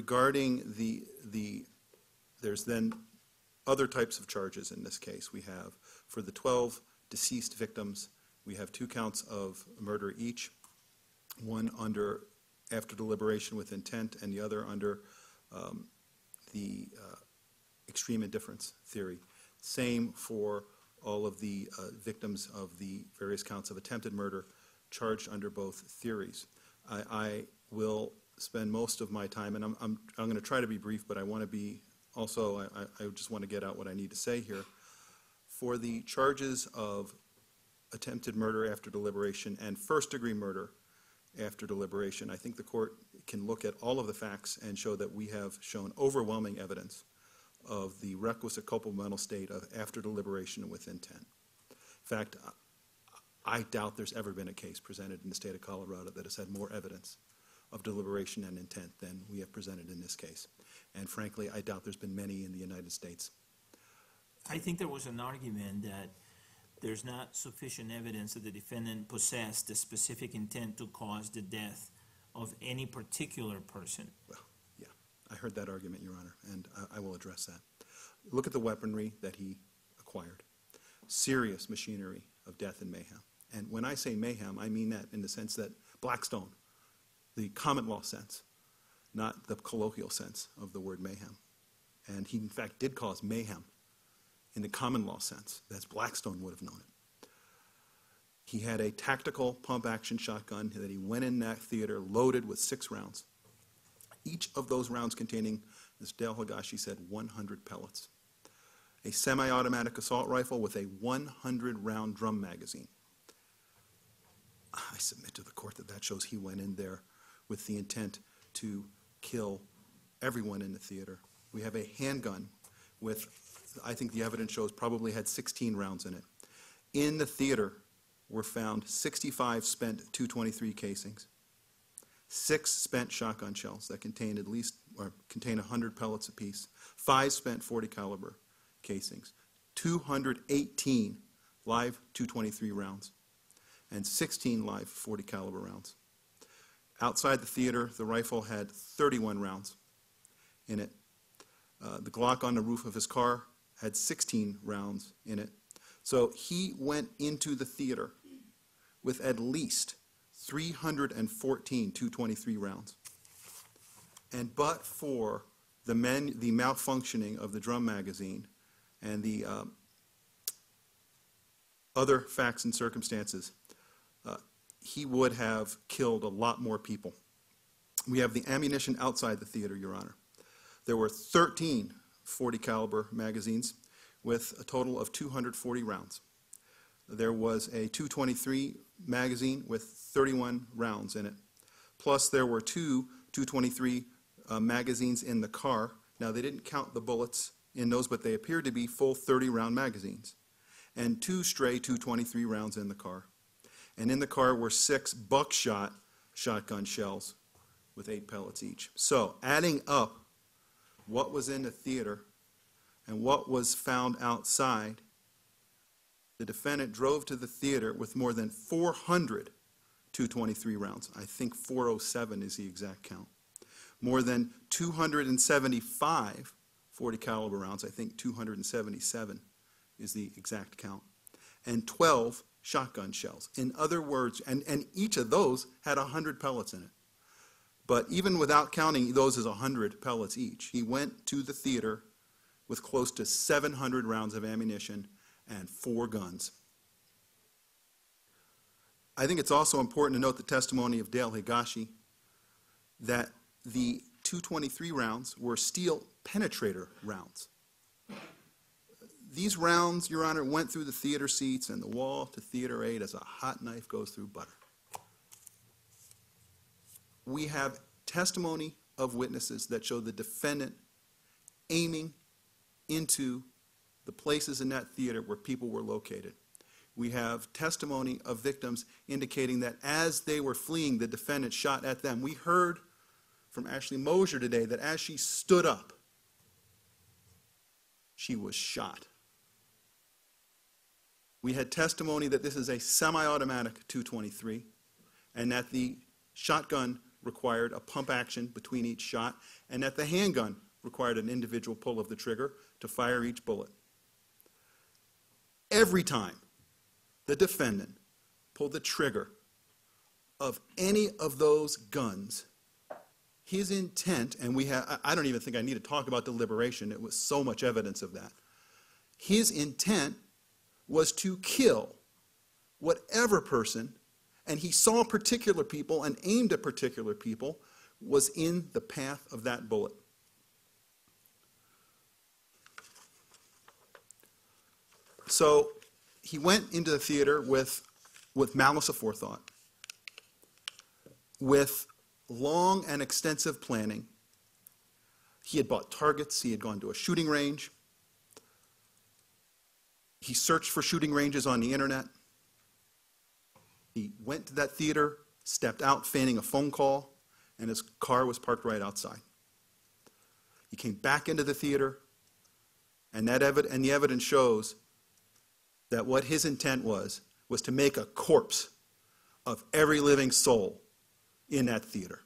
regarding there's then other types of charges in this case. We have, for the 12 deceased victims, we have 2 counts of murder each, one under after deliberation with intent and the other under the extreme indifference theory. Same for all of the victims of the various counts of attempted murder charged under both theories. I will spend most of my time, and I'm going to try to be brief, but I want to be also, I just want to get out what I need to say here. For the charges of attempted murder after deliberation and first-degree murder after deliberation, I think the court can look at all of the facts and show that we have shown overwhelming evidence of the requisite culpable mental state of after deliberation with intent. In fact, I doubt there's ever been a case presented in the state of Colorado that has had more evidence of deliberation and intent than we have presented in this case. And frankly, I doubt there's been many in the United States. I think there was an argument that there's not sufficient evidence that the defendant possessed the specific intent to cause the death of any particular person. Well, yeah, I heard that argument, Your Honor, and I will address that. Look at the weaponry that he acquired. Serious machinery of death and mayhem. And when I say mayhem, I mean that in the sense that Blackstone, the common law sense, not the colloquial sense of the word mayhem. And he, in fact, did cause mayhem in the common law sense, as Blackstone would have known it. He had a tactical pump-action shotgun that he went in that theater loaded with 6 rounds. Each of those rounds containing, as Dale Higashi said, 100 pellets. A semi-automatic assault rifle with a 100-round drum magazine. I submit to the court that that shows he went in there with the intent to kill everyone in the theater. We have a handgun with, I think the evidence shows, probably had 16 rounds in it. In the theater were found 65 spent .223 casings, 6 spent shotgun shells that contained at least, or contain 100 pellets apiece, 5 spent .40 caliber casings, 218 live .223 rounds, and 16 live .40 caliber rounds. Outside the theater, the rifle had 31 rounds in it. The Glock on the roof of his car had 16 rounds in it. So he went into the theater with at least 314 .223 rounds. And but for the malfunctioning of the drum magazine and the other facts and circumstances, he would have killed a lot more people. We have the ammunition outside the theater, Your Honor. There were 13 .40 caliber magazines with a total of 240 rounds. There was a .223 magazine with 31 rounds in it. Plus there were 2 .223 magazines in the car. Now they didn't count the bullets in those, but they appeared to be full 30-round magazines. And 2 stray .223 rounds in the car. And in the car were 6 buckshot shotgun shells with 8 pellets each. So adding up what was in the theater and what was found outside, the defendant drove to the theater with more than 400 .223 rounds. I think 407 is the exact count. More than 275 .40 caliber rounds. I think 277 is the exact count. And 12 shotgun shells. In other words, and each of those had 100 pellets in it. But even without counting those as 100 pellets each, he went to the theater with close to 700 rounds of ammunition and 4 guns. I think it's also important to note the testimony of Dale Higashi that the .223 rounds were steel penetrator rounds. These rounds, Your Honor, went through the theater seats and the wall to theater 8 as a hot knife goes through butter. We have testimony of witnesses that show the defendant aiming into the places in that theater where people were located. We have testimony of victims indicating that as they were fleeing, the defendant shot at them. We heard from Ashley Mosier today that as she stood up, she was shot. We had testimony that this is a semi-automatic .223 and that the shotgun required a pump action between each shot, and that the handgun required an individual pull of the trigger to fire each bullet. Every time the defendant pulled the trigger of any of those guns, his intent, and I don't even think I need to talk about deliberation, it was so much evidence of that. His intent was to kill whatever person, and he saw particular people and aimed at particular people, was in the path of that bullet. So he went into the theater with malice aforethought, with long and extensive planning. He had bought targets. He had gone to a shooting range. He searched for shooting ranges on the internet. He went to that theater, stepped out feigning a phone call, and his car was parked right outside. He came back into the theater, and the evidence shows that what his intent was to make a corpse of every living soul in that theater.